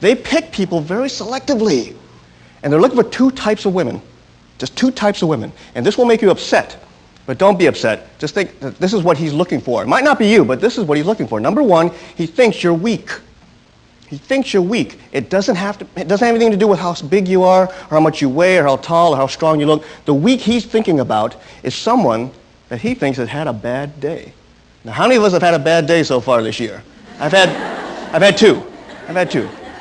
They pick people very selectively. And they're looking for two types of women. Just two types of women. And this will make you upset. But don't be upset. Just think that this is what he's looking for. It might not be you, but this is what he's looking for. Number one, he thinks you're weak. He thinks you're weak. It doesn't have anything to do with how big you are, or how much you weigh, or how tall, or how strong you look. The weak he's thinking about is someone that he thinks has had a bad day. Now, how many of us have had a bad day so far this year? I've had two.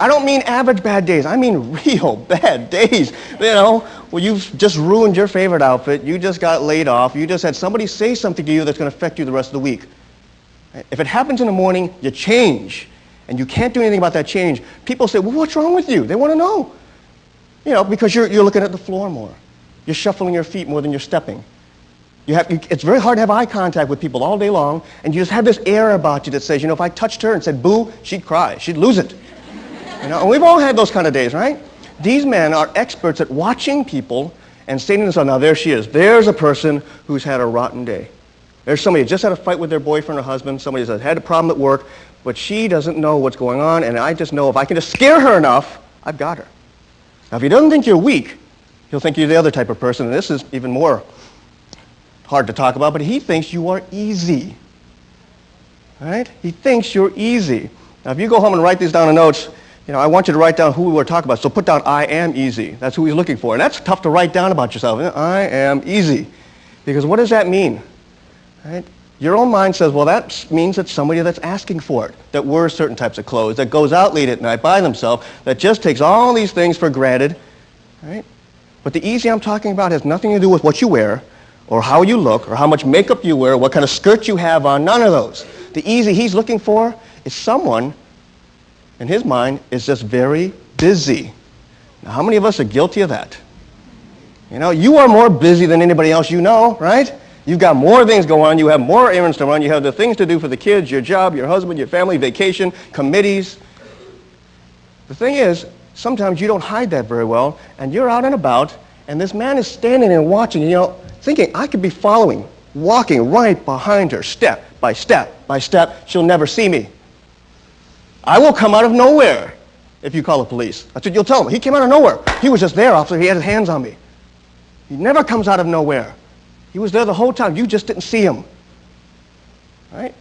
I don't mean average bad days. I mean real bad days. Well, you've just ruined your favorite outfit. You just got laid off. You just had somebody say something to you that's going to affect you the rest of the week. If it happens in the morning, you change. And you can't do anything about that change. People say, well, what's wrong with you? They want to know. Because you're looking at the floor more. You're shuffling your feet more than you're stepping. It's very hard to have eye contact with people all day long, and you just have this air about you that says, if I touched her and said boo, she'd cry. She'd lose it. And we've all had those kind of days, right? These men are experts at watching people and saying to themselves, now there she is. There's a person who's had a rotten day. There's somebody who just had a fight with their boyfriend or husband, somebody who's had a problem at work, but she doesn't know what's going on, and I just know if I can just scare her enough, I've got her. Now, if he doesn't think you're weak, he'll think you're the other type of person, and this is even more hard to talk about, but he thinks you are easy. Right? He thinks you're easy. Now, if you go home and write these down in notes, I want you to write down who we were talking about. So put down, I am easy. That's who he's looking for. And that's tough to write down about yourself. I am easy. Because what does that mean? Right? Your own mind says, well, that means it's somebody that's asking for it, that wears certain types of clothes, that goes out late at night by themselves, that just takes all these things for granted. Right? But the easy I'm talking about has nothing to do with what you wear, or how you look, or how much makeup you wear, what kind of skirt you have on, none of those. The easy he's looking for is someone, in his mind, is just very busy. Now, how many of us are guilty of that? You are more busy than anybody else you know, right? You've got more things going on. You have more errands to run. You have the things to do for the kids, your job, your husband, your family, vacation, committees. The thing is, sometimes you don't hide that very well, and you're out and about, and this man is standing and watching, thinking, I could be following, walking right behind her, step by step by step. She'll never see me. I will come out of nowhere if you call the police. That's what you'll tell him. He came out of nowhere. He was just there, officer. He had his hands on me. He never comes out of nowhere. He was there the whole time. You just didn't see him. Right?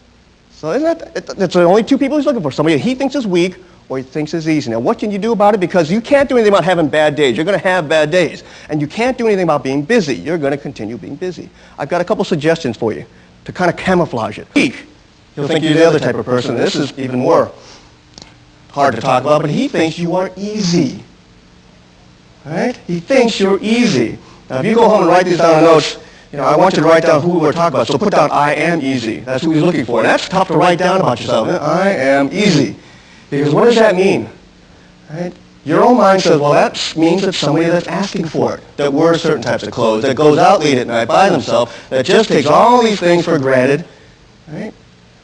So that's the only two people he's looking for. Somebody he thinks is weak or he thinks is easy. Now, what can you do about it? Because you can't do anything about having bad days. You're going to have bad days. And you can't do anything about being busy. You're going to continue being busy. I've got a couple suggestions for you to kind of camouflage it. He'll think you're the other type of person. This is even more hard to talk about, but he thinks you are easy. Right? He thinks you're easy. Now, if you go home and write these down in notes, I want you to write down who we were talking about. So put down, I am easy. That's who he's looking for. And that's tough to write down about yourself. I am easy. Because what does that mean? Right? Your own mind says, well, that means it's somebody that's asking for it, that wears certain types of clothes, that goes out late at night by themselves, that just takes all these things for granted. Right?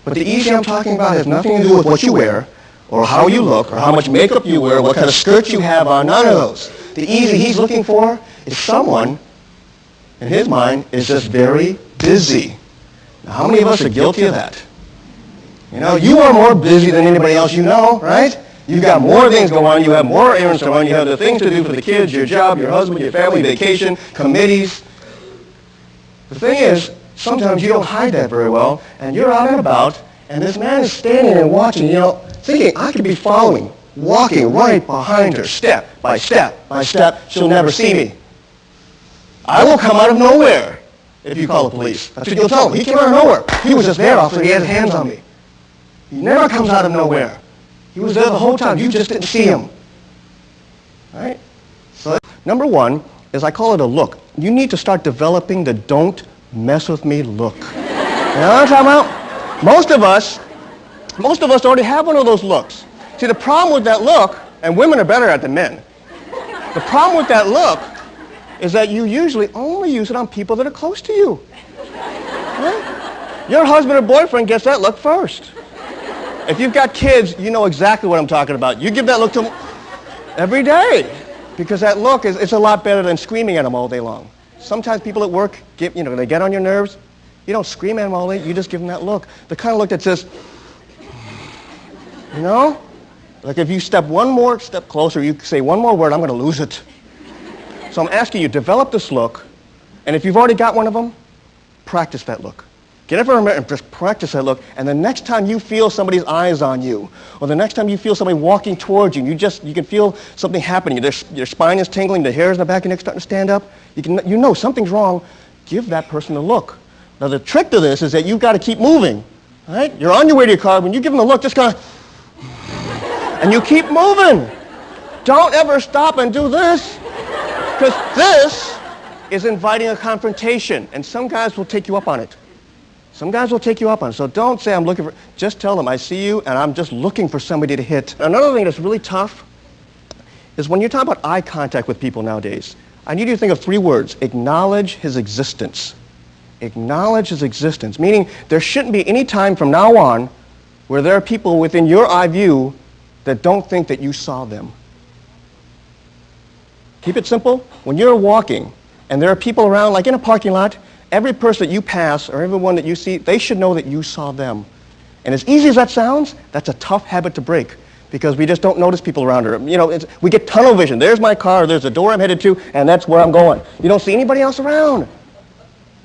But the easy I'm talking about has nothing to do with what you wear, or how you look, or how much makeup you wear, what kind of skirt you have on, none of those. The easy he's looking for is someone, in his mind, is just very busy. Now, how many of us are guilty of that? You are more busy than anybody else you know, right? You've got more things going on. You have more errands to run. You have the things to do for the kids, your job, your husband, your family, vacation, committees. The thing is, sometimes you don't hide that very well, and you're out and about, and this man is standing and watching, thinking, I could be following, walking right behind her, step by step by step. She'll never see me. I will come out of nowhere if you call the police. That's what you'll tell him. He came out of nowhere. He was just there, officer. He had his hands on me. He never comes out of nowhere. He was there the whole time. You just didn't see him. Right? So number one is I call it a look. You need to start developing the don't mess with me look. You know what I'm talking about? Most of us already have one of those looks. See, the problem with that look, and women are better at it than men, the problem with that look is that you usually only use it on people that are close to you. Right? Your husband or boyfriend gets that look first. If you've got kids, you know exactly what I'm talking about. You give that look to them every day because that look it's a lot better than screaming at them all day long. Sometimes people at work, they get on your nerves. You don't scream at them all day. You just give them that look. The kind of look that says, Like if you step one more step closer, you say one more word, I'm going to lose it. So I'm asking you, develop this look, and if you've already got one of them, practice that look. Get up and just practice that look, and the next time you feel somebody's eyes on you, or the next time you feel somebody walking towards you, you can feel something happening. Your spine is tingling, the hairs in the back of your neck starting to stand up. You know something's wrong. Give that person a look. Now the trick to this is that you've got to keep moving. Right? You're on your way to your car. When you give them a look, just kind of, and you keep moving. Don't ever stop and do this, because this is inviting a confrontation, and some guys will take you up on it. Some guys will take you up on it. So don't say, I'm looking for, just tell them, I see you, and I'm just looking for somebody to hit. Another thing that's really tough is when you're talking about eye contact with people nowadays, I need you to think of 3 words. Acknowledge his existence. Acknowledge his existence, meaning there shouldn't be any time from now on where there are people within your eye view that don't think that you saw them. Keep it simple. When you're walking and there are people around, like in a parking lot, every person that you pass or everyone that you see, they should know that you saw them. And as easy as that sounds, that's a tough habit to break because we just don't notice people around her. You know, we get tunnel vision. There's my car, there's the door I'm headed to, and that's where I'm going. You don't see anybody else around.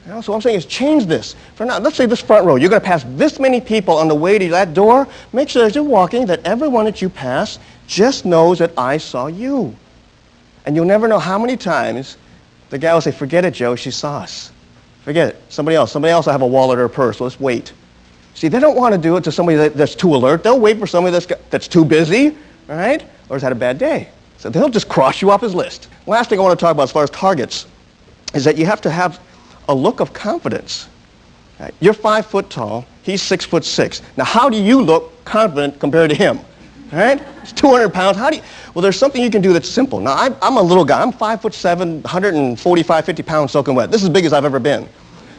You know, so what I'm saying is change this. For now, let's say this front row, you're going to pass this many people on the way to that door. Make sure as you're walking that everyone that you pass just knows that I saw you. And you'll never know how many times the guy will say, forget it, Joe, she saw us. Forget it. Somebody else will have a wallet or a purse. Let's wait. See, they don't want to do it to somebody that's too alert. They'll wait for somebody that's too busy, all right, or has had a bad day. So they'll just cross you off his list. Last thing I want to talk about as far as targets is that you have to have a look of confidence. Right? You're 5 foot tall. He's 6'6". Now, how do you look confident compared to him? All right? It's 200 pounds. How do you? Well, there's something you can do that's simple. Now, I'm a little guy. I'm 5'7", 145, 50 pounds soaking wet. This is as big as I've ever been.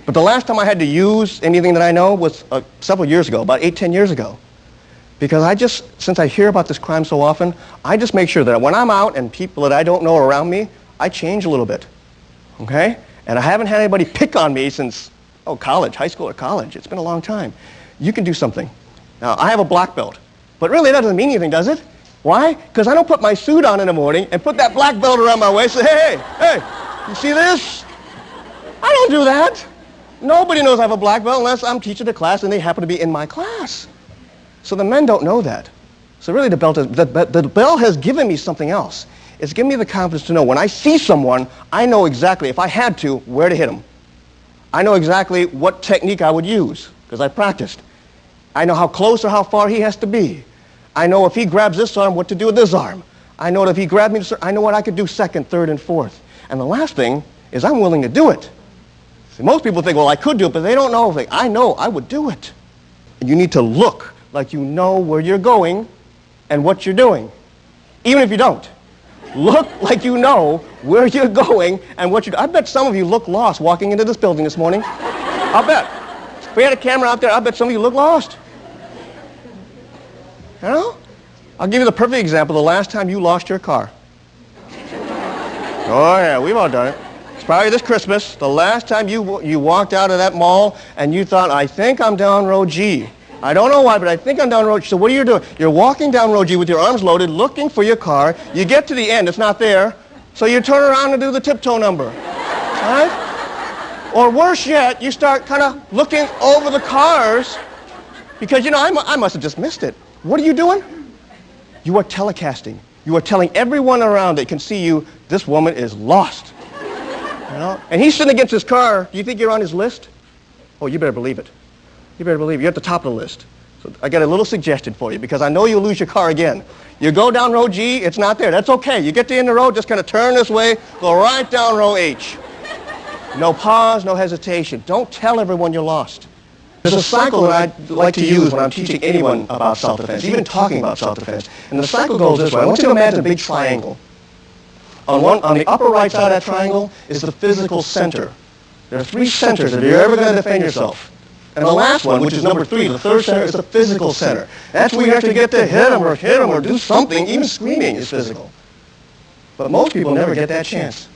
But the last time I had to use anything that I know was several years ago, about 8, 10 years ago. Because since I hear about this crime so often, I just make sure that when I'm out and people that I don't know are around me, I change a little bit. Okay? And I haven't had anybody pick on me since, college, high school or college. It's been a long time. You can do something. Now, I have a black belt. But really, that doesn't mean anything, does it? Why? Because I don't put my suit on in the morning and put that black belt around my waist and say, hey, you see this? I don't do that. Nobody knows I have a black belt unless I'm teaching the class and they happen to be in my class. So the men don't know that. So really, the belt has given me something else. It's given me the confidence to know when I see someone, I know exactly, if I had to, where to hit them. I know exactly what technique I would use because I practiced. I know how close or how far he has to be. I know if he grabs this arm, what to do with this arm. I know that if he grabbed me, I know what I could do second, third, and fourth. And the last thing is I'm willing to do it. See, most people think, well, I could do it, but they don't know. I know I would do it. And you need to look like you know where you're going and what you're doing, even if you don't. Look like you know where you're going and what you're doing. I bet some of you look lost walking into this building this morning. I'll bet. If we had a camera out there, I bet some of you look lost. You know? I'll give you the perfect example. The last time you lost your car. Oh, yeah, we've all done it. It's probably this Christmas. The last time you walked out of that mall and you thought, I think I'm down road G. I don't know why, but I think I'm down road G. So what are you doing? You're walking down road G with your arms loaded, looking for your car. You get to the end. It's not there. So you turn around and do the tiptoe number. Right? Or worse yet, you start kind of looking over the cars because, you know, I must have just missed it. What are you doing? You are telecasting. You are telling everyone around that can see you, this woman is lost. You know? And he's sitting against his car. Do you think you're on his list? Oh, you better believe it. You better believe it. You're at the top of the list. So I got a little suggestion for you because I know you'll lose your car again. You go down row G, it's not there. That's okay. You get to the end of the road, just kind of turn this way, go right down row H. No pause, no hesitation. Don't tell everyone you're lost. There's a cycle that I like to use when I'm teaching anyone about self-defense, even talking about self-defense. And the cycle goes this way. I want you to imagine a big triangle. On the upper right side of that triangle is the physical center. There are 3 centers that you're ever going to defend yourself. And the last one, which is number 3, the third center, is the physical center. That's where you have to get to hit them or do something. Even screaming is physical. But most people never get that chance.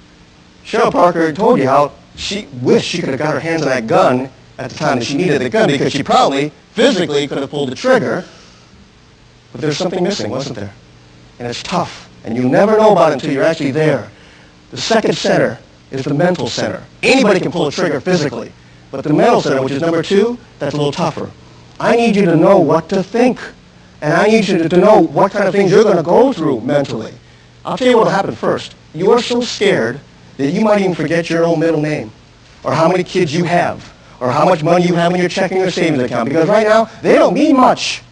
Cheryl Parker told you how she wished she could have got her hands on that gun at the time that she needed the gun because she probably physically could have pulled the trigger. But there's something missing, wasn't there? and it's tough, and you'll never know about it until you're actually there. The second center is the mental center. Anybody can pull a trigger physically, but the mental center, which is number 2, that's a little tougher. I need you to know what to think, and I need you to know what kind of things you're going to go through mentally. I'll tell you what will happen first. You are so scared that you might even forget your own middle name, or how many kids you have, or how much money you have in your checking or savings account, because right now, they don't mean much.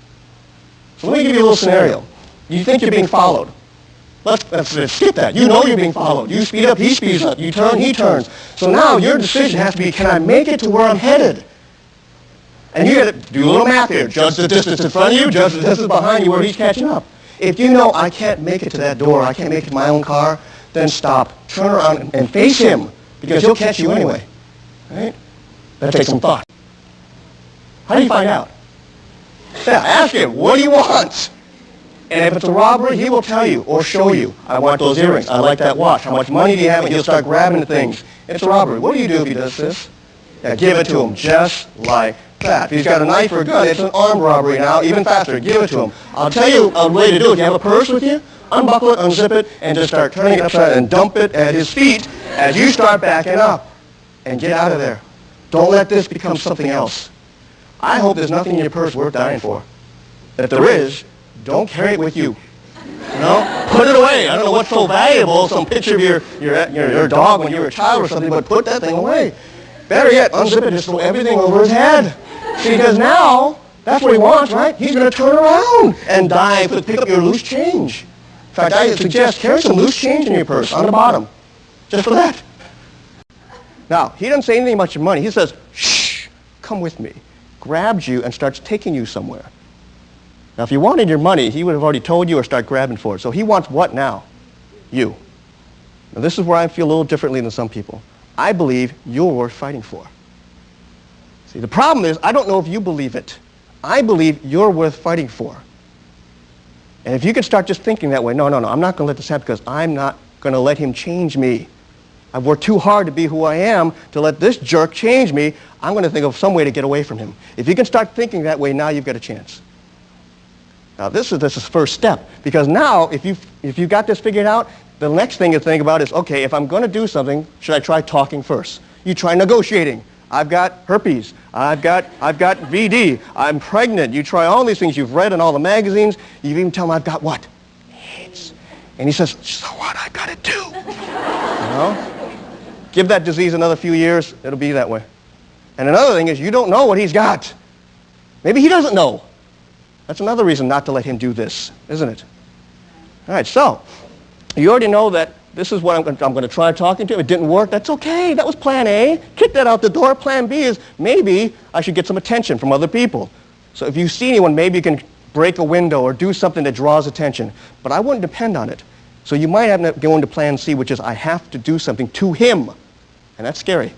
So let me give you a little scenario. You think you're being followed. Let's skip that. You know you're being followed. You speed up, he speeds up. You turn, he turns. So now your decision has to be, can I make it to where I'm headed? And you got to do a little math here. Judge the distance in front of you, judge the distance behind you where he's catching up. If you know I can't make it to that door, I can't make it to my own car, then stop, turn around and face him, because he'll catch you anyway. Right? That takes some thought. How do you find out? Yeah, ask him, what do you want? And if it's a robbery, he will tell you or show you. I want those earrings. I like that watch. How much money do you have? And he'll start grabbing things. It's a robbery. What do you do if he does this? Yeah, give it to him just like that. If he's got a knife or a gun, it's an armed robbery now, even faster. Give it to him. I'll tell you a way to do it. If you have a purse with you, unbuckle it, unzip it, and just start turning it upside and dump it at his feet as you start backing up. And get out of there. Don't let this become something else. I hope there's nothing in your purse worth dying for. If there is, don't carry it with you. You know? Put it away. I don't know what's so valuable, some picture of your dog when you were a child or something, but put that thing away. Better yet, unzip it, just throw everything over his head. See, because now, that's what he wants, right? He's going to turn around and dive to pick up your loose change. In fact, I suggest carry some loose change in your purse on the bottom, just for that. Now, he doesn't say anything about your money. He says, shh, come with me. Grabs you and starts taking you somewhere. Now, if he wanted your money, he would have already told you or start grabbing for it. So he wants what now? You. Now, this is where I feel a little differently than some people. I believe you're worth fighting for. See, the problem is, I don't know if you believe it. I believe you're worth fighting for. And if you can start just thinking that way, no, I'm not going to let this happen because I'm not going to let him change me. I've worked too hard to be who I am to let this jerk change me. I'm going to think of some way to get away from him. If you can start thinking that way, now you've got a chance. Now, this is the first step, because now, if you got this figured out, the next thing to think about is, okay, if I'm going to do something, should I try talking first? You try negotiating. I've got herpes. I've got VD. I'm pregnant. You try all these things you've read in all the magazines. You even tell him I've got what? AIDS. And he says, so what? I've got it too. You know? Give that disease another few years, it'll be that way. And another thing is, you don't know what he's got. Maybe he doesn't know. That's another reason not to let him do this, isn't it? All right, so you already know that this is what I'm going to try talking to him. It didn't work. That's okay. That was plan A. Kick that out the door. Plan B is maybe I should get some attention from other people. So if you see anyone, maybe you can break a window or do something that draws attention. But I wouldn't depend on it. So you might have to go into plan C, which is I have to do something to him. And that's scary.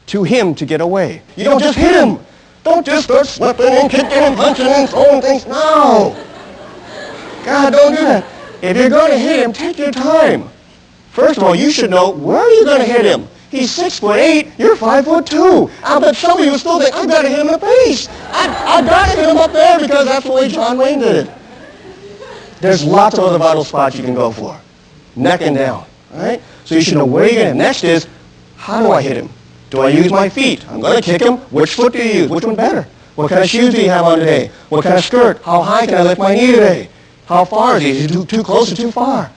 To him to get away. You don't just hit him. Don't just start slipping and kicking and punching and throwing things. No. God, don't do that. If you're going to hit him, take your time. First of all, you should know, where are you going to hit him? He's 6'8", you're 5'2". I bet some of you still think, I've got to hit him in the face. I've got to hit him up there because that's the way John Wayne did it. There's lots of other vital spots you can go for. Neck and down. All right? So you should know where you're going to. Next is, how do I hit him? Do I use my feet? I'm going to kick him. Which foot do you use? Which one better? What kind of shoes do you have on today? What kind of skirt? How high can I lift my knee today? How far is he? Is he too close or too far?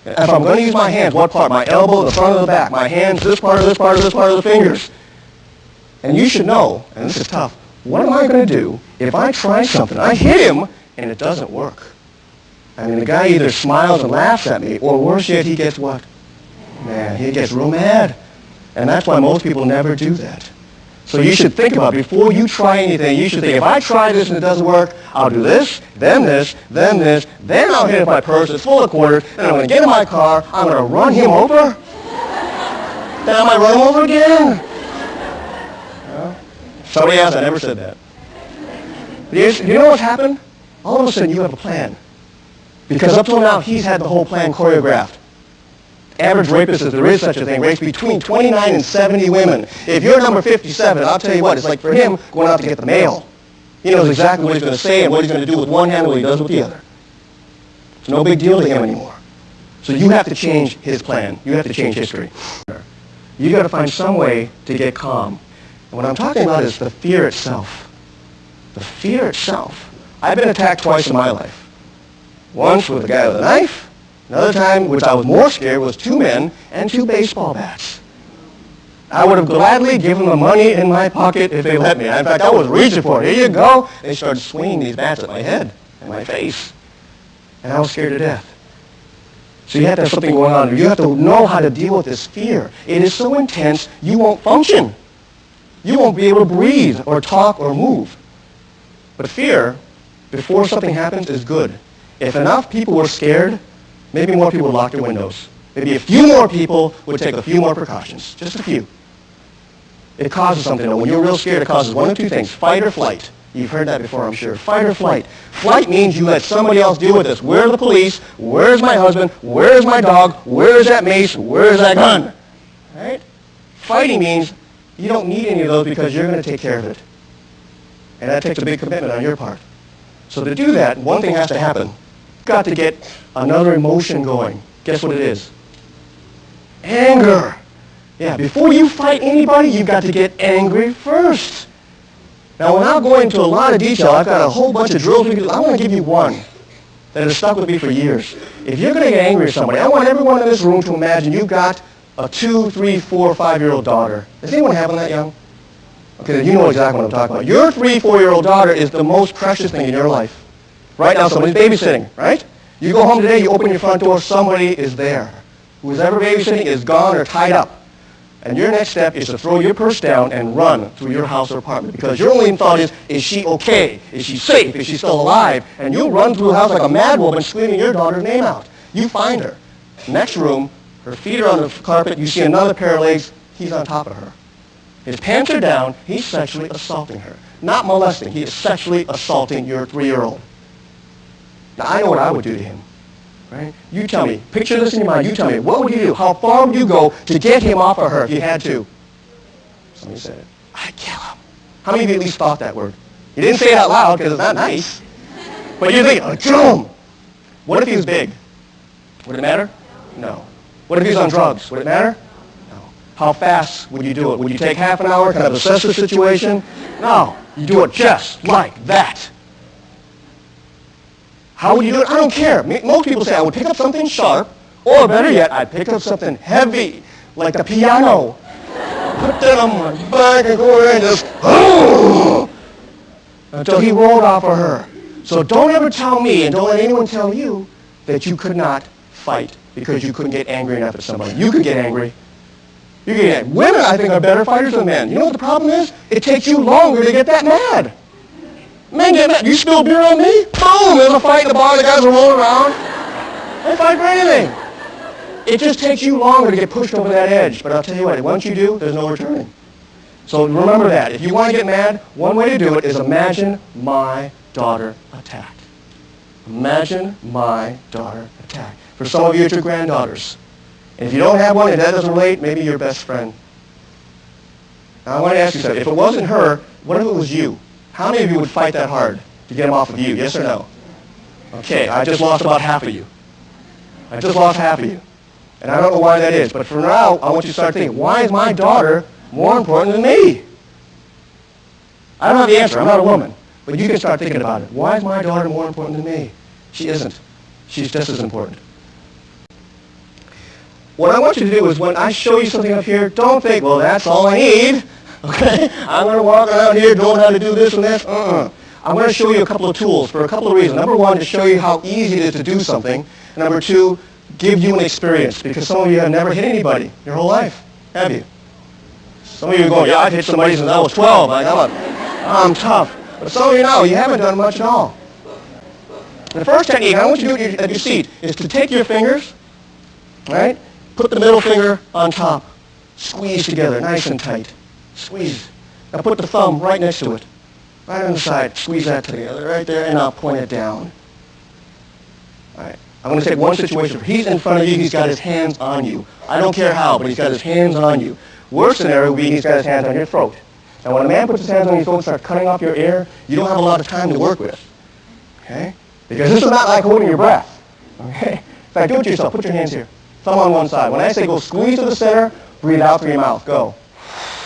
If I'm going to use my hands, what part? My elbow, the front or the back? My hands, this part, this part, this part of the fingers. And you should know, and this is tough, what am I going to do if I try something? I hit him, and it doesn't work. I mean, the guy either smiles and laughs at me, or worse yet, he gets what? Man, he gets real mad. And that's why most people never do that. So you should think about it. Before you try anything, you should think, if I try this and it doesn't work, I'll do this, then this, then this, then I'll hit my purse, it's full of quarters, then I'm going to get in my car, I'm going to run him over, then I might run him over again. Somebody else, I never said that. You know what's happened? All of a sudden you have a plan. Because up till now, he's had the whole plan choreographed. Average rapist, if there is such a thing, rapes between 29 and 70 women. If you're number 57, I'll tell you what, it's like for him going out to get the mail. He knows exactly what he's going to say and what he's going to do with one hand and what he does with the other. It's no big deal to him anymore. So you have to change his plan. You have to change history. You got to find some way to get calm. And what I'm talking about is the fear itself. The fear itself. I've been attacked twice in my life. Once with a guy with a knife. Another time, which I was more scared, was 2 men and 2 baseball bats. I would have gladly given them money in my pocket if they let me. In fact, I was reaching for it. Here you go. They started swinging these bats at my head and my face. And I was scared to death. So you have to have something going on. You have to know how to deal with this fear. It is so intense, you won't function. You won't be able to breathe or talk or move. But fear, before something happens, is good. If enough people were scared, maybe more people would lock their windows. Maybe a few more people would take a few more precautions. Just a few. It causes something, though. When you're real scared, it causes one of 2 things. Fight or flight. You've heard that before, I'm sure. Fight or flight. Flight means you let somebody else deal with this. Where are the police? Where's my husband? Where's my dog? Where's that mace? Where's that gun? Right? Fighting means you don't need any of those because you're going to take care of it. And that takes a big commitment on your part. So to do that, one thing has to happen. You've got to get another emotion going. Guess what it is? Anger. Yeah, before you fight anybody, you've got to get angry first. Now, without going into a lot of detail, I've got a whole bunch of drills we can do. I want to give you one that has stuck with me for years. If you're going to get angry at somebody, I want everyone in this room to imagine you've got a 2, 3, 4, 5-year-old daughter. Does anyone have one that young? Okay, then you know exactly what I'm talking about. Your 3, 4-year-old daughter is the most precious thing in your life. Right now, somebody's babysitting, right? You go home today, you open your front door, somebody is there. Who's ever babysitting is gone or tied up. And your next step is to throw your purse down and run through your house or apartment because your only thought is she okay? Is she safe? Is she still alive? And you'll run through the house like a mad woman screaming your daughter's name out. You find her. Next room, her feet are on the carpet. You see another pair of legs. He's on top of her. His pants are down. He's sexually assaulting her. Not molesting. He is sexually assaulting your 3-year-old. Now, I know what I would do to him. Right? You tell me. Picture this in your mind. You tell me. What would you do? How far would you go to get him off of her if you had to? Somebody said it. I'd kill him. How many of you at least thought that word? You didn't say it out loud because it's not nice. But you think, I'd kill him. What if he was big? Would it matter? No. What if he was on drugs? Would it matter? No. How fast would you do it? Would you take half an hour, kind of assess the situation? No. You do it just like that. How would you do it? I don't care. Most people say I would pick up something sharp, or better yet, I'd pick up something heavy, like the piano. Put that on my back and go in and just, until he rolled off of her. So don't ever tell me, and don't let anyone tell you, that you could not fight because you couldn't get angry enough at somebody. You could get angry. You can get angry. Women, I think, are better fighters than men. You know what the problem is? It takes you longer to get that mad. Men get mad. You spill beer on me? Boom! There's a fight in the bar. The guys are rolling around. They fight for anything. It just takes you longer to get pushed over that edge. But I'll tell you what, once you do, there's no returning. So remember that. If you want to get mad, one way to do it is imagine my daughter attacked. Imagine my daughter attacked. For some of you, it's your granddaughters. And if you don't have one and that doesn't relate, maybe your best friend. Now I want to ask you something. If it wasn't her, what if it was you? How many of you would fight that hard to get him off of you? Yes or no? Okay, I just lost about half of you. I just lost half of you. And I don't know why that is. But for now, I want you to start thinking, why is my daughter more important than me? I don't have the answer. I'm not a woman. But you can start thinking about it. Why is my daughter more important than me? She isn't. She's just as important. What I want you to do is when I show you something up here, don't think, well, that's all I need. Okay? I'm going to walk around here knowing how to do this and this. I'm going to show you a couple of tools for a couple of reasons. Number one, to show you how easy it is to do something. And number two, give you an experience. Because some of you have never hit anybody your whole life, have you? Some of you are going, yeah, I've hit somebody since I was 12. Like, I'm tough. But some of you know, you haven't done much at all. The first technique I want you to do at your seat is to take your fingers, right? Put the middle finger on top. Squeeze together, nice and tight. Squeeze. Now put the thumb right next to it. Right on the side. Squeeze that together right there, and I'll point it down. All right. I'm going to take one situation. He's in front of you. He's got his hands on you. I don't care how, but he's got his hands on you. Worst scenario would be he's got his hands on your throat. Now, when a man puts his hands on your throat and starts cutting off your air, you don't have a lot of time to work with. Okay? Because this is not like holding your breath. Okay? In fact, do it yourself. Put your hands here. Thumb on one side. When I say go squeeze to the center, breathe out through your mouth. Go.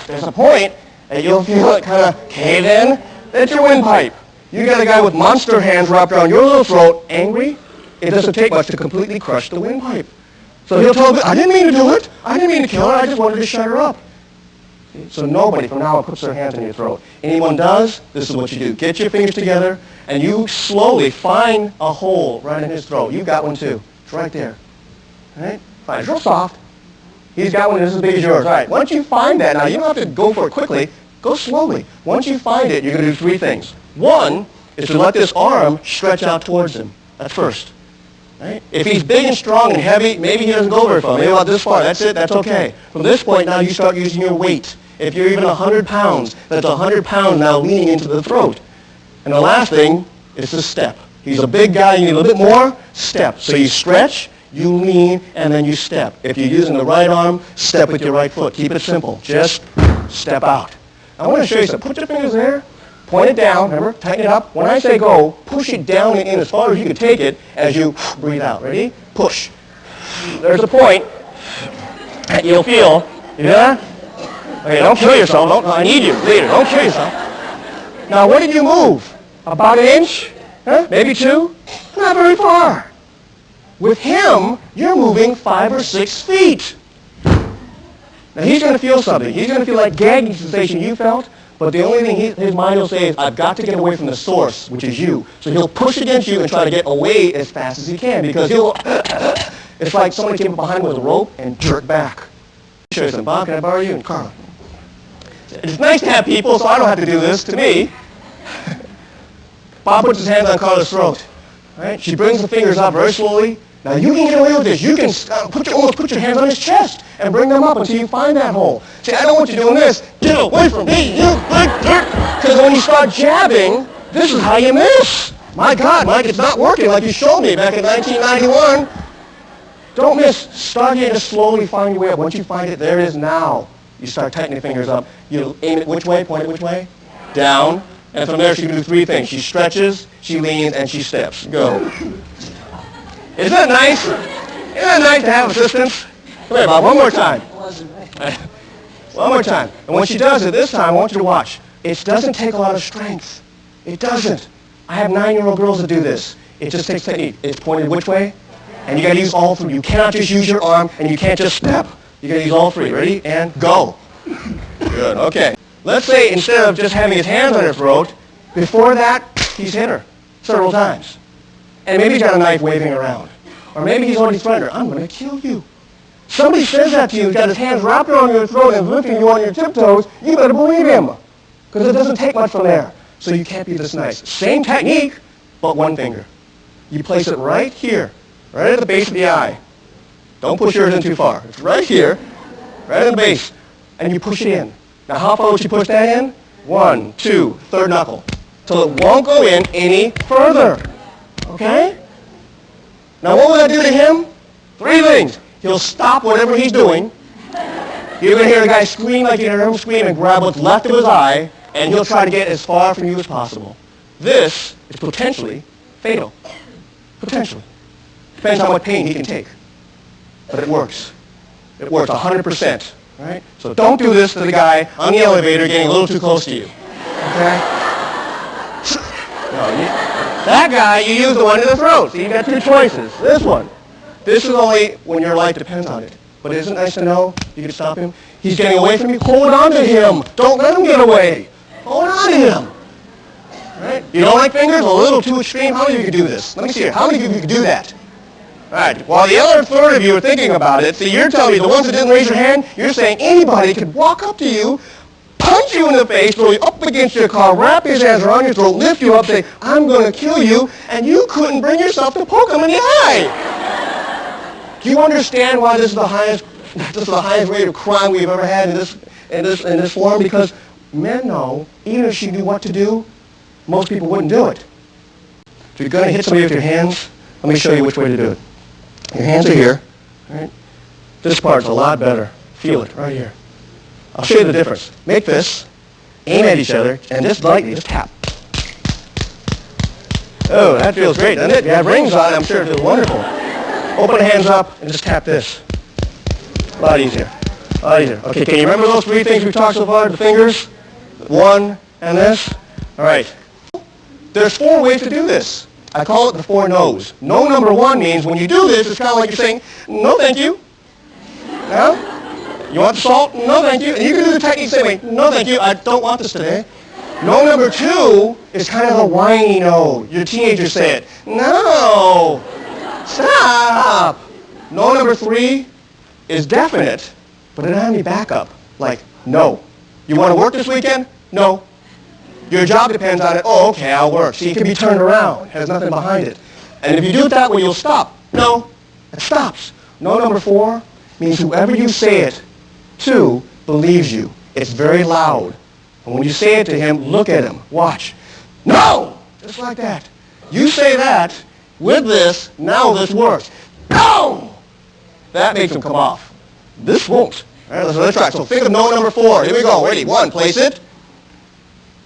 There's a point that you'll feel it kind of cave in. That's your windpipe. You got a guy with monster hands wrapped around your little throat, angry. It doesn't take much to completely crush the windpipe. So he'll tell me, I didn't mean to do it. I didn't mean to kill her. I just wanted to shut her up. So nobody from now on puts their hands in your throat. Anyone does, this is what you do. Get your fingers together, and you slowly find a hole right in his throat. You've got one too. It's right there. All right? Fine. It's real soft. He's got one that's as big as yours. All right. Once you find that, now you don't have to go for it quickly. Go slowly. Once you find it, you're going to do three things. One is to let this arm stretch out towards him at first. Right? If he's big and strong and heavy, maybe he doesn't go very far. Maybe about this far. That's it. That's okay. From this point now, you start using your weight. If you're even 100 pounds, that's 100 pounds now leaning into the throat. And the last thing is the step. He's a big guy. You need a little bit more. Step. So you stretch, you lean, and then you step. If you're using the right arm, step with your right foot. Keep it simple. Just step out. I want to show you something. Put your fingers there. Point it down. Remember? Tighten it up. When I say go, push it down and in as far as you can take it as you breathe out. Ready? Push. There's a point that you'll feel. You hear that? Okay, don't kill yourself. I need you. Later. Don't kill yourself. Now, what did you move? About an inch? Huh? Maybe two? Not very far. With him, you're moving 5 or 6 feet. Now, he's going to feel something. He's going to feel like gagging sensation you felt, but the only thing his mind will say is, I've got to get away from the source, which is you. So he'll push against you and try to get away as fast as he can, because he'll, it's like somebody came up behind him with a rope and jerk back. Show you something. Bob, can I borrow you? And Carla. It's nice to have people, so I don't have to do this to me. Bob puts his hands on Carla's throat. Right? She brings the fingers up very slowly. Now you can get away with this. You can almost put your hands on his chest and bring them up until you find that hole. See, I don't want you doing this. Get away from me, you big jerk. Because when you start jabbing, this is how you miss. My God, Mike, it's not working like you showed me back in 1991. Don't miss. Start here to slowly find your way up. Once you find it, there it is now. You start tightening your fingers up. You aim it which way? Point it which way? Down. And from there, she can do 3 things. She stretches, she leans, and she steps. Go. Isn't that nice? Isn't that nice to have assistance? Come here, Bob. One more time. One more time. And when she does it this time, I want you to watch. It doesn't take a lot of strength. It doesn't. I have 9-year-old girls that do this. It just takes technique. It's pointed which way? And you got to use all 3. You cannot just use your arm, and you can't just step. You got to use all 3. Ready? And go. Good. Okay. Let's say instead of just having his hands on her throat, before that, he's hit her several times. And maybe he's got a knife waving around. Or maybe he's already threatened her. I'm going to kill you. Somebody says that to you, he's got his hands wrapped around your throat and lifting you on your tiptoes, you better believe him. Because it doesn't take much from there. So you can't be this nice. Same technique, but 1 finger. You place it right here, right at the base of the eye. Don't push yours in too far. It's right here, right at the base. And you push it in. Now how far would you push that in? 1, 2, third knuckle. Till it won't go in any further. Okay? Now what will that do to him? 3 things. He'll stop whatever he's doing. You're going to hear a guy scream like you hear him scream and grab what's left of his eye, and he'll try to get as far from you as possible. This is potentially fatal. Potentially. Depends on what pain he can take. But it works. It works 100%. Right? So don't do this to the guy on the elevator getting a little too close to you. Okay? No, that guy, you use the one in the throat. So you got 2 choices. This one. This is only when your life depends on it. But isn't it nice to know you can stop him? He's getting away from you. Hold on to him. Don't let him get away. Hold on to him. Right? You don't like fingers? A little too extreme? How many of you can do this? Let me see here. How many of you can do that? All right. While the other third of you are thinking about it, see, you're telling me the ones that didn't raise your hand, you're saying anybody could walk up to you, punch you in the face, throw you up against your car, wrap his hands around your throat, lift you up, say, I'm going to kill you, and you couldn't bring yourself to poke him in the eye. Do you understand why this is the highest rate of crime we've ever had in this form? Because men know, even if she knew what to do, most people wouldn't do it. If you're going to hit somebody with your hands, let me show you which way to do it. Your hands are here. Right? This part's a lot better. Feel it right here. I'll show you the difference. Make this, aim at each other, and just lightly, just tap. Oh, that feels great, doesn't it? You have rings on it, I'm sure it feels wonderful. Open the hands up and just tap this. A lot easier. A lot easier. Okay, can you remember those three things we talked so far? The fingers, one, and this? All right. There's 4 ways to do this. I call it the 4 no's. No number 1 means when you do this, it's kind of like you're saying, no, thank you. No? You want the salt? No, thank you. And you can do the technique the same way. No, thank you. I don't want this today. No number 2 is kind of a whiny no. Your teenagers say it. No. Stop. No number 3 is definite, but it doesn't have any backup. Like, no. You want to work this weekend? No. Your job depends on it. Oh, okay, I'll work. See, it can be turned around. It has nothing behind it. And if you do it that way, you'll stop. No. It stops. No number 4 means whoever you say it to believes you. It's very loud. And when you say it to him, look at him. Watch. No! Just like that. You say that with this, now this works. No! That makes him come off. This won't. All right, let's try. So think of no number 4. Here we go. Ready? 1, place it.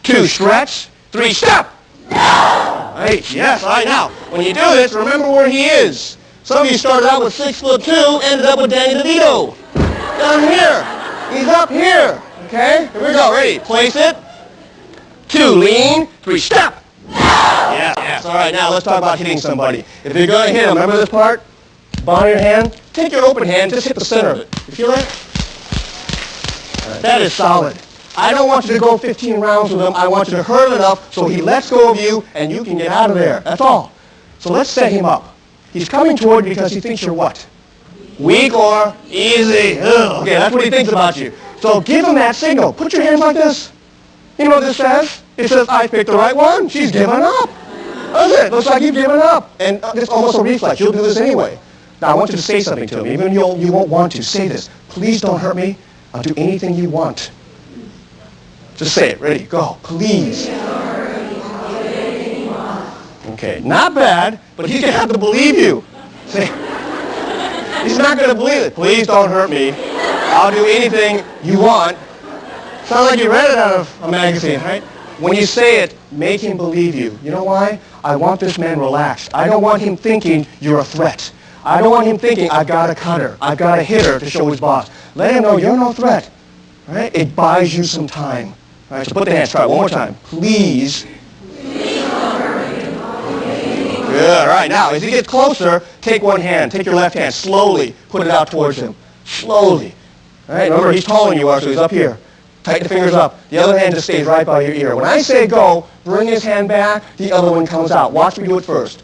2, stretch. 3, step. Right, yes, all right. Now, when you do this, remember where he is. Some of you started out with 6'2", ended up with Danny DeVito. Down here. He's up here. Okay? Here we go. Ready? Place it. 2, lean. 3, step. Yes. All right, now let's talk about hitting somebody. If you're going to hit him, remember this part? Ball in your hand. Take your open hand, just hit the center of it. You feel that? Right, that is solid. I don't want you to go 15 rounds with him. I want you to hurt him enough so he lets go of you and you can get out of there. That's all. So let's set him up. He's coming toward you because he thinks you're what? Weak or easy. Ugh. Okay, that's what he thinks about you. So give him that signal. Put your hands like this. You know what this says? It says, I picked the right one. She's given up. That's it. Looks like you've given up. And it's almost a reflex. You'll do this anyway. Now, I want you to say something to him. Even though you won't want to. Say this. Please don't hurt me. I'll do anything you want. Just say it. Ready? Go. Please. Okay. Not bad, but he's going to have to believe you. Say, he's not going to believe it. Please don't hurt me. I'll do anything you want. Sounds like you read it out of a magazine, right? When you say it, make him believe you. You know why? I want this man relaxed. I don't want him thinking you're a threat. I don't want him thinking, I've got to cut her. I've got to hit her to show his boss. Let him know you're no threat. Right? It buys you some time. All right, so put the hands. Try it one more time. Please. Good. All right. Now, as he gets closer, take one hand. Take your left hand. Slowly put it out towards him. Slowly. All right. Remember, he's taller than you are, so he's up here. Tighten the fingers up. The other hand just stays right by your ear. When I say go, bring his hand back. The other one comes out. Watch me do it first.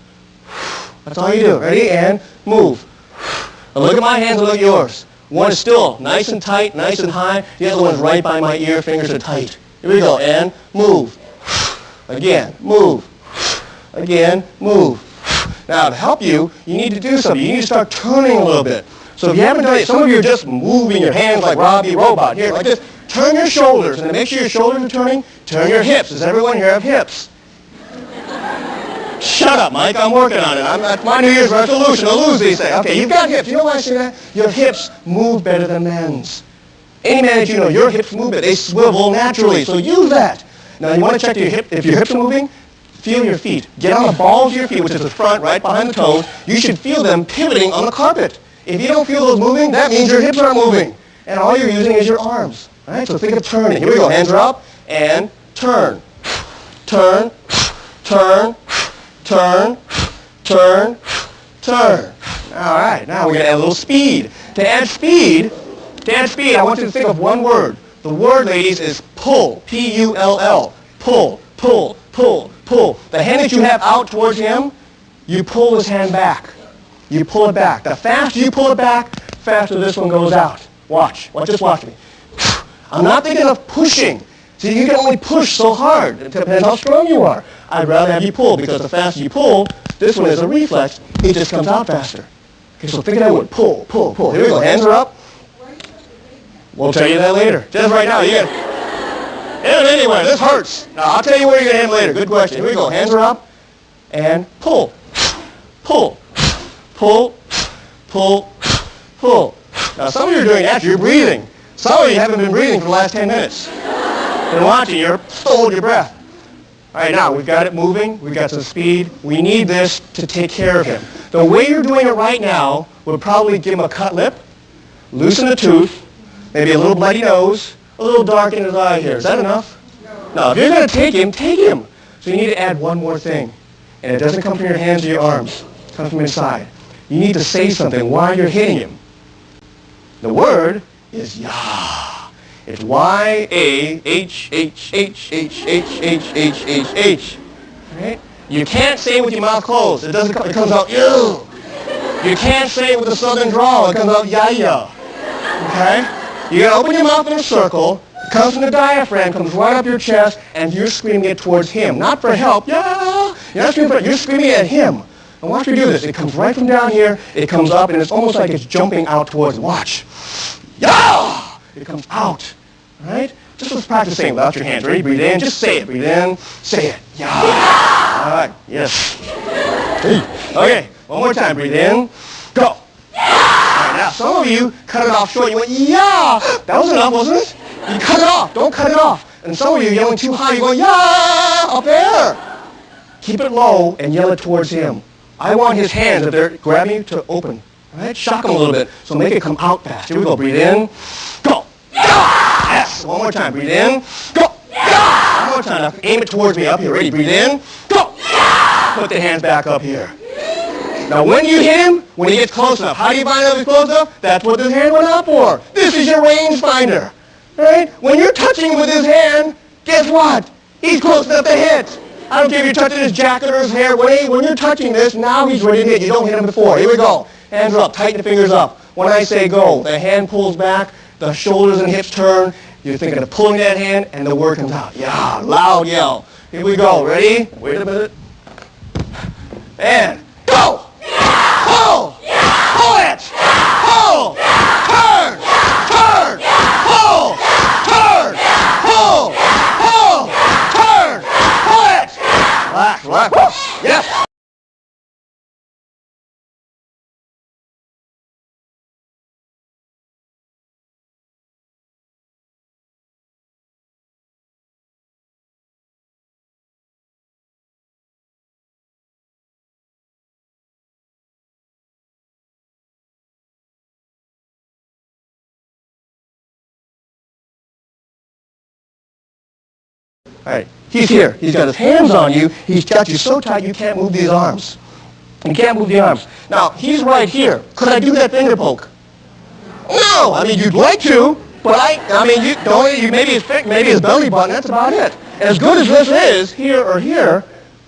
That's all you do. Ready? And move. Now look at my hands and look at yours. One is still nice and tight, nice and high. The other one is right by my ear. Fingers are tight. Here we go. And move. Again. Move. Again. Move. Now, to help you, you need to do something. You need to start turning a little bit. So if you haven't done it, some of you are just moving your hands like Robbie Robot. Here, like this. Turn your shoulders. And to make sure your shoulders are turning, turn your hips. Does everyone here have hips? Shut up, Mike. I'm working on it. That's my New Year's resolution to lose these things. Okay, you've got hips. You know why I say that? Your hips move better than men's. Any man that you know, your hips move better. They swivel naturally, so use that. Now, you want to check if your hips are moving? Feel your feet. Get on the balls of your feet, which is the front, right behind the toes. You should feel them pivoting on the carpet. If you don't feel those moving, that means your hips aren't moving. And all you're using is your arms. All right, so think of turning. Here we go. Hands are up, and turn. Turn, turn, turn, turn, turn. All right, now we're going to add a little speed. To add speed, I want you to think of one word. The word, ladies, is pull. P-U-L-L. Pull, pull, pull, pull. The hand that you have out towards him, you pull his hand back. You pull it back. The faster you pull it back, faster this one goes out. Watch. Just watch me. I'm not thinking of pushing. See, you can only push so hard. It depends how strong you are. I'd rather have you pull because the faster you pull, this one is a reflex. It just comes out faster. Okay, so think of that word. Pull, pull, pull. Here we go. Hands are up. We'll tell you that later. Just right now. You get hit it anywhere. This hurts. Now, I'll tell you where you're going to hit later. Good question. Here we go. Hands are up. And pull. Pull. Pull. Pull. Pull. Now, some of you are doing that. You're breathing. Some of you haven't been breathing for the last 10 minutes. Been watching. You're hold your breath. All right, now we've got it moving. We've got some speed. We need this to take care of him. The way you're doing it right now would probably give him a cut lip, loosen the tooth, maybe a little bloody nose, a little dark in his eye here. Is that enough? No, if you're going to take him, take him. So you need to add one more thing. And it doesn't come from your hands or your arms. It comes from inside. You need to say something while you're hitting him. The word is Yah. It's Y-A-H-H-H-H-H-H-H-H-H. Right? You can't say it with your mouth closed. It doesn't. It comes out you. You can't say it with a southern drawl. It comes out ya. Okay? You gotta open your mouth in a circle. It comes from the diaphragm, comes right up your chest, and you're screaming it towards him. Not for help. Yeah. You're not screaming for it. You're screaming at him. And watch me do this. It comes right from down here. It comes up, and it's almost like it's jumping out towards him. Watch. Yeah. It comes out. All right? Just let's practice saying without your hands. Ready? Breathe in. Just say it. Breathe in. Say it. Yeah. All right. Yes. Okay. One more time. Breathe in. Go. All right, now, some of you cut it off short. You went, yeah. That was enough, wasn't it? You cut it off. Don't cut it off. And some of you yelling too high. You're going, yeah, up there. Keep it low and yell it towards him. I want his hands, if they're grabbing you, to open. All right? Shock him a little bit. So make it come out fast. Here we go. Breathe in. Go. Yes. One more time. Breathe in. Go. One more time. Now aim it towards me up here. Ready? Breathe in. Go. Put the hands back up here. Now when you hit him, when he gets close enough, how do you find out if he's close enough? That's what this hand went out for. This is your range finder. Right? When you're touching him with his hand, guess what? He's close enough to hit. I don't care if you're touching his jacket or his hair. When you're touching this, now he's ready to hit. You don't hit him before. Here we go. Hands are up. Tighten the fingers up. When I say go, the hand pulls back, the shoulders and hips turn. You're thinking of pulling that hand, and the word comes out. Yeah, loud yell. Here we go. Ready? Wait a minute. And go. Pull. Pull it. Pull. Turn. Turn. Pull. Turn. Pull. Pull. Turn. Pull it. Relax. Relax. Yes. All right, he's here. He's got his hands on you. He's got you so tight you can't move these arms. You can't move the arms. Now, he's right here. Could I do that finger poke? No. I mean, you'd like to, but I mean, you don't. You maybe his belly button. That's about it. As good as this is, here or here,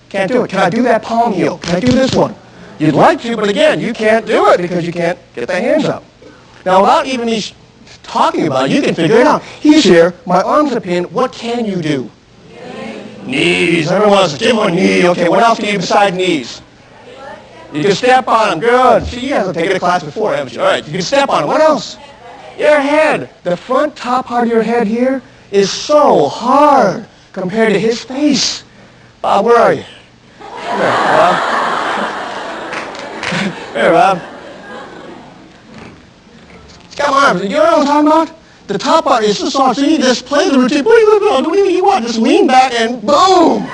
can't do it. Can I do that palm heel? Can I do this one? You'd like to, but again, you can't do it because you can't get the hands up. Now, without even me talking about it, you can figure it out. He's here. My arms are pinned. What can you do? Knees. Everyone else, give him a knee. Okay, what else can you do besides knees? You can step on them. Good. See, you haven't taken a class before, haven't you? All right, you can step on them. What else? Your head. The front top part of your head here is so hard compared to his face. Bob, where are you? Come here, Bob. Here, Bob. He's got my arms. You know what I'm talking about? The top part is so soft, so you just play the routine. What do you want? Just lean back and boom!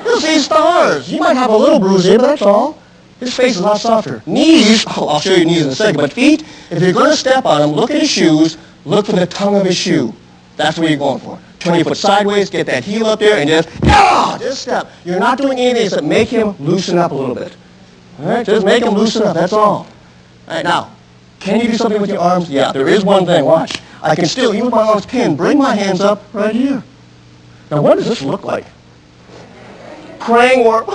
You'll see stars. You might have a little bruise here, but that's all. His face is a lot softer. Knees, I'll show you knees in a second, but feet, if you're going to step on them, look at his shoes, look for the tongue of his shoe. That's what you're going for. Turn your foot sideways, get that heel up there, and just step. You're not doing anything except make him loosen up a little bit. All right, just make him loosen up, that's all. All right, now, can you do something with your arms? Yeah, there is one thing, watch. I can still, even with my arms pinned, bring my hands up right here. Now, what does this look like? Praying or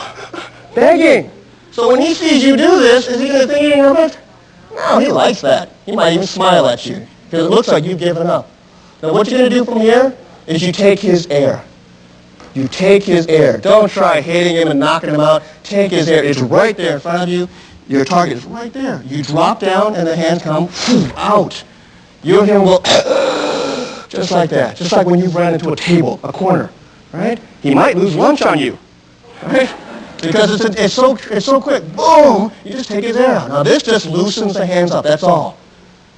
begging. So when he sees you do this, is he going to think anything of it? No, he likes that. He might even smile at you because it looks like you've given up. Now, what you're going to do from here is you take his air. You take his air. Don't try hitting him and knocking him out. Take his air. It's right there in front of you. Your target is right there. You drop down and the hands come out. You'll hear him go just like that. Just like when you ran into a table, a corner, right? He might lose lunch on you, right? Because it's so quick. Boom! You just take his air out. Now this just loosens the hands up. That's all.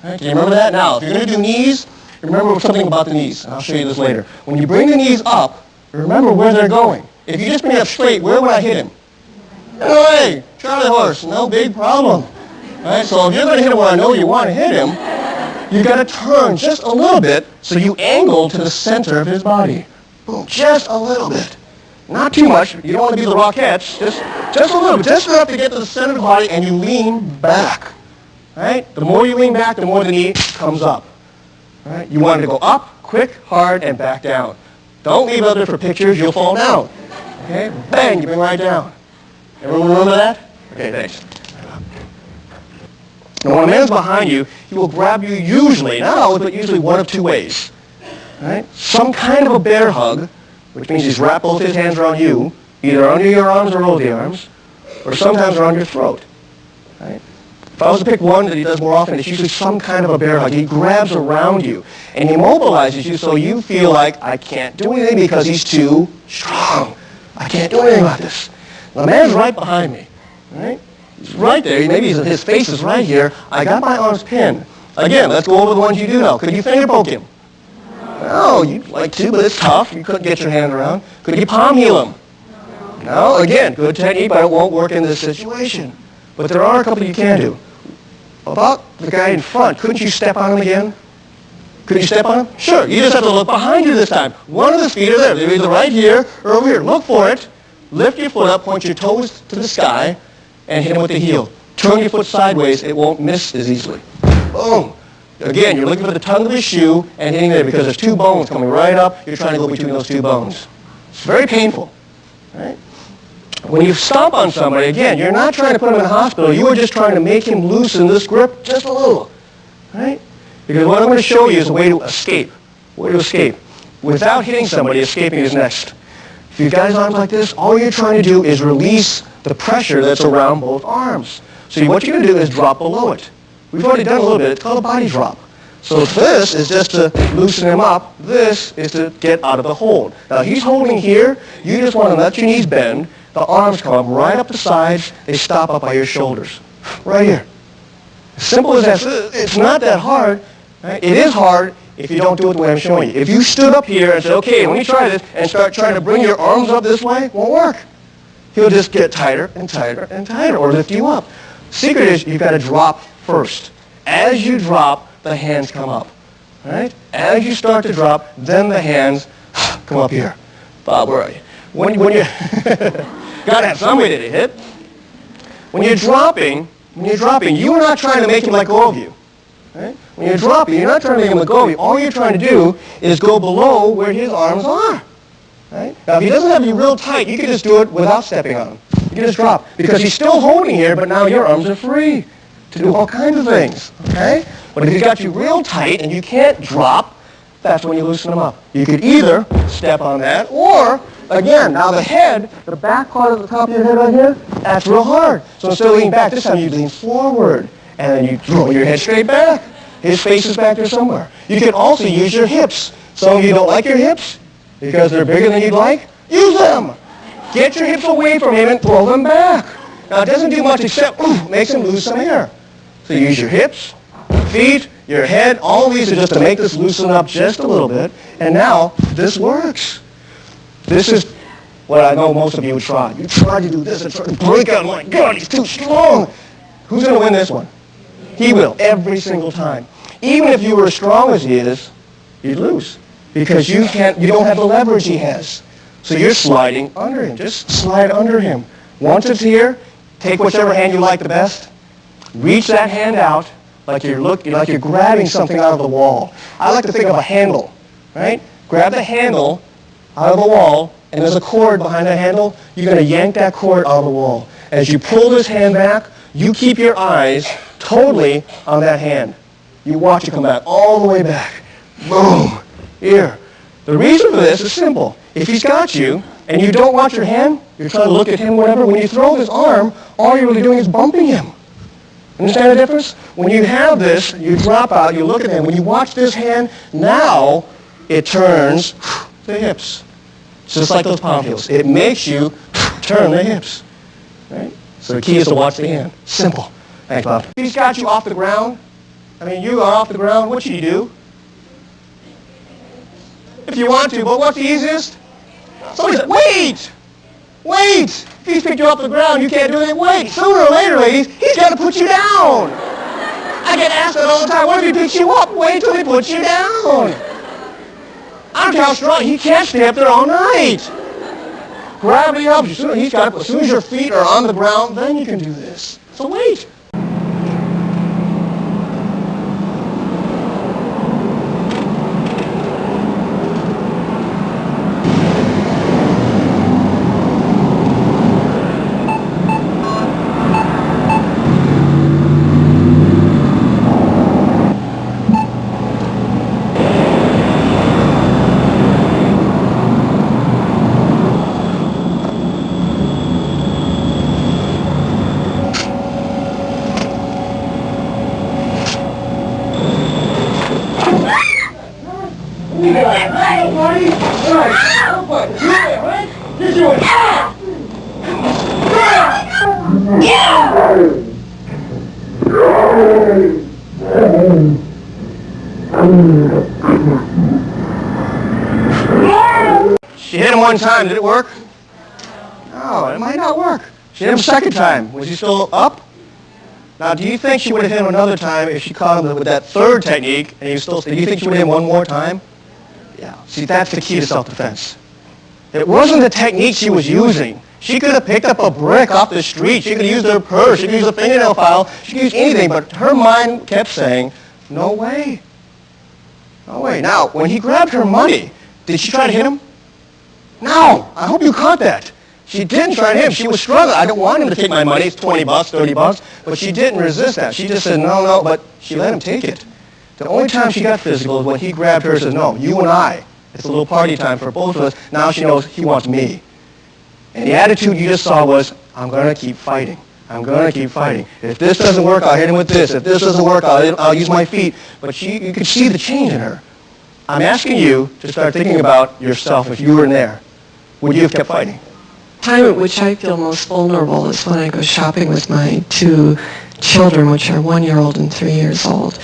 Right? Can you remember that? Now, if you're going to do knees, remember something about the knees. I'll show you this later. When you bring the knees up, remember where they're going. if you just bring it up straight, where would I hit him? In the leg. Charlie horse, no big problem. Right? So if you're going to hit him where I know you want to hit him, you got to turn just a little bit so you angle to the center of his body. Boom, just a little bit. Not too much. You don't want to be the Rockettes. Just a little bit. Just enough to get to the center of the body, and you lean back. Right? The more you lean back, the more the knee comes up. Right? You want it to go up, quick, hard, and back down. Don't leave it there for pictures. You'll fall down. Okay? Bang, you bring right down. Everyone remember that? Okay, thanks. Now, when a man's behind you, he will grab you usually, not always, but usually one of two ways. Right? Some kind of a bear hug, which means he's wrapped both his hands around you, either under your arms or over the arms, or sometimes around your throat. Right? If I was to pick one that he does more often, it's usually some kind of a bear hug. He grabs around you, and he mobilizes you so you feel like, I can't do anything because he's too strong. I can't do anything about this. The man's right behind me. Right? He's right there. Maybe his face is right here. I got my arms pinned. Again, let's go over the ones you do know. Could you finger poke him? No, you'd like to, but it's tough. You couldn't get your hand around. Could you palm heel him? No, again, good technique, but it won't work in this situation. But there are a couple you can do. About the guy in front, couldn't you step on him again? Could you step on him? Sure, you just have to look behind you this time. One of his feet are there. They're either right here or over here. Look for it. Lift your foot up, point your toes to the sky, and hit him with the heel. Turn your foot sideways. It won't miss as easily. Boom. Again, you're looking for the tongue of his shoe and hitting there because there's two bones coming right up. You're trying to go between those two bones. It's very painful. Right? When you stomp on somebody, again, you're not trying to put him in the hospital. You are just trying to make him loosen this grip just a little. Right? Because what I'm going to show you is a way to escape. Way to escape. Without hitting somebody, escaping is next. If you've got his arms like this, all you're trying to do is release the pressure that's around both arms. So what you're going to do is drop below it. We've already done a little bit. It's called a body drop. So this is just to loosen him up. This is to get out of the hold. Now he's holding here. You just want to let your knees bend. The arms come up right up the sides. They stop up by your shoulders. Right here. As simple as that. It's not that hard. Right? It is hard if you don't do it the way I'm showing you. If you stood up here and said, okay, let me try this, and start trying to bring your arms up this way, it won't work. He'll just get tighter and tighter and tighter, or lift you up. Secret is you've got to drop first. As you drop, the hands come up. Right? As you start to drop, then the hands come up here. Bob, where are you? When you got to have some way to hit. When you're dropping, you are not trying to make him let go of you. Right? When you're dropping, you're not trying to make him let go of you. All you're trying to do is go below where his arms are. Right? Now, if he doesn't have you real tight, you can just do it without stepping on him. You can just drop. Because he's still holding here, but now your arms are free to do all kinds of things. Okay? But if he's got you real tight and you can't drop, that's when you loosen him up. You could either step on that, or, again, now the head, the back part of the top of your head right here, that's real hard. So instead of leaning back, this time you lean forward. And then you throw your head straight back. His face is back there somewhere. You can also use your hips. Some of you don't like your hips because they're bigger than you'd like. Use them. Get your hips away from him and throw them back. Now, it doesn't do much except makes him lose some air. So you use your hips, feet, your head. All of these are just to make this loosen up just a little bit. And now, this works. This is what I know most of you would try. You try to do this and try to break out. My God, he's too strong. Who's going to win this one? He will, every single time. Even if you were as strong as he is, you'd lose. Because you don't have the leverage he has. So you're sliding under him. Just slide under him. Once it's here, take whichever hand you like the best. Reach that hand out like you're grabbing something out of the wall. I like to think of a handle, right? Grab the handle out of the wall, and there's a cord behind that handle. You're going to yank that cord out of the wall. As you pull this hand back, you keep your eyes totally on that hand. You watch it come back all the way back. Boom. Here. The reason for this is simple. If he's got you and you don't watch your hand, you're trying to look at him, whatever, when you throw this arm, all you're really doing is bumping him. Understand the difference? When you have this, you drop out, you look at him. When you watch this hand, now it turns the hips. Just like those palm heels. It makes you turn the hips. Right? So the key is to watch the hand. Simple. Thanks, Bob. If he's got you off the ground, you are off the ground, what should you do? If you want to, but what's the easiest? Somebody said, wait! Wait! If he's picked you up the ground, you can't do anything. Wait! Sooner or later, ladies, he's got to put you down. I get asked that all the time. What if he picks you up? Wait till he puts you down. I don't care how strong. He can't stay up there all night. Gravity helps you. As soon as your feet are on the ground, then you can do this. So wait. She hit him one time. Did it work? No, it might not work. She hit him a second time. Was he still up? Now, do you think she would have hit him another time if she caught him with that third technique and he was still? Do you think she would have hit him one more time? Yeah. See, that's the key to self-defense. It wasn't the technique she was using. She could have picked up a brick off the street. She could have used her purse. She could use a fingernail file. She could use anything, but her mind kept saying, no way. No way. Now, when he grabbed her money, did she try to hit him? No. I hope you caught that. She didn't try to hit him. She was struggling. I don't want him to take my money. It's $20, $30. But she didn't resist that. She just said, no, no, but she let him take it. The only time she got physical is when he grabbed her and said, no, you and I. It's a little party time for both of us. Now she knows he wants me. And the attitude you just saw was, I'm going to keep fighting. I'm going to keep fighting. If this doesn't work, I'll hit him with this. If this doesn't work, I'll use my feet. But you could see the change in her. I'm asking you to start thinking about yourself if you were in there. Would you have kept fighting? The time at which I feel most vulnerable is when I go shopping with my two children, which are 1-year-old and 3 years old.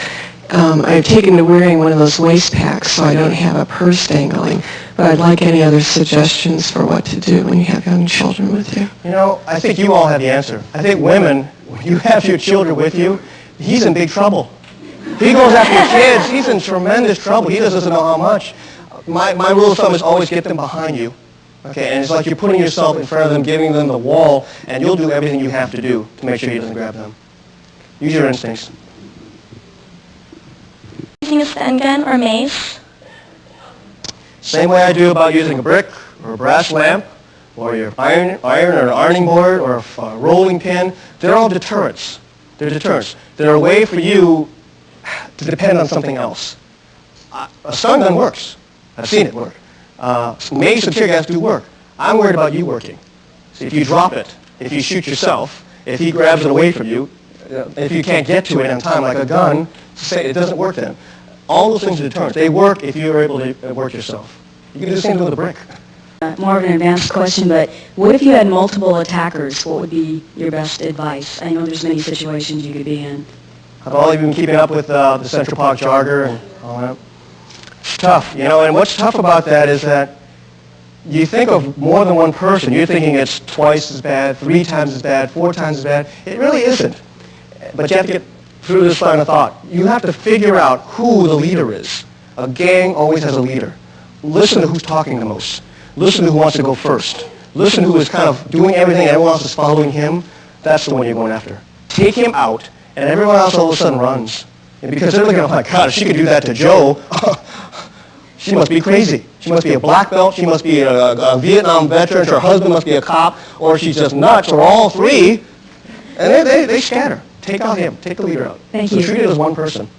I've taken to wearing one of those waist packs so I don't have a purse dangling, but I'd like any other suggestions for what to do when you have young children with you. You know, I think you all have the answer. I think women, when you have your children with you, he's in big trouble. He goes after your kids, he's in tremendous trouble. He just doesn't know how much. My rule of thumb is always get them behind you. Okay, and it's like you're putting yourself in front of them, giving them the wall, and you'll do everything you have to do to make sure he doesn't grab them. Use your instincts. Using a stun gun or mace? Same way I do about using a brick or a brass lamp or your iron or an ironing board or a rolling pin. They're all deterrents. They're deterrents. They're a way for you to depend on something else. A stun gun works. I've seen it work. Mace and tear gas do work. I'm worried about you working. See, if you drop it, if you shoot yourself, if he grabs it away from you, if you can't get to it in time like a gun, it doesn't work then. All those things are deterrents. They work if you're able to work yourself. You can do the same thing with a brick. More of an advanced question, but what if you had multiple attackers? What would be your best advice? I know there's many situations you could be in. I've all been keeping up with the Central Park jogger and all that. It's tough, you know, and what's tough about that is that you think of more than one person. You're thinking it's twice as bad, 3 times as bad, 4 times as bad. It really isn't. But you have to get through this line of thought. You have to figure out who the leader is. A gang always has a leader. Listen to who's talking the most. Listen to who wants to go first. Listen to who is kind of doing everything and everyone else is following him. That's the one you're going after. Take him out, and everyone else all of a sudden runs. And because they're looking, oh my God, if she could do that to Joe, she must be crazy. She must be a black belt. She must be a Vietnam veteran. Her husband must be a cop, or she's just nuts, or all three. And they scatter. Take out him. Take the leader out. Thank So you. treat it as one person.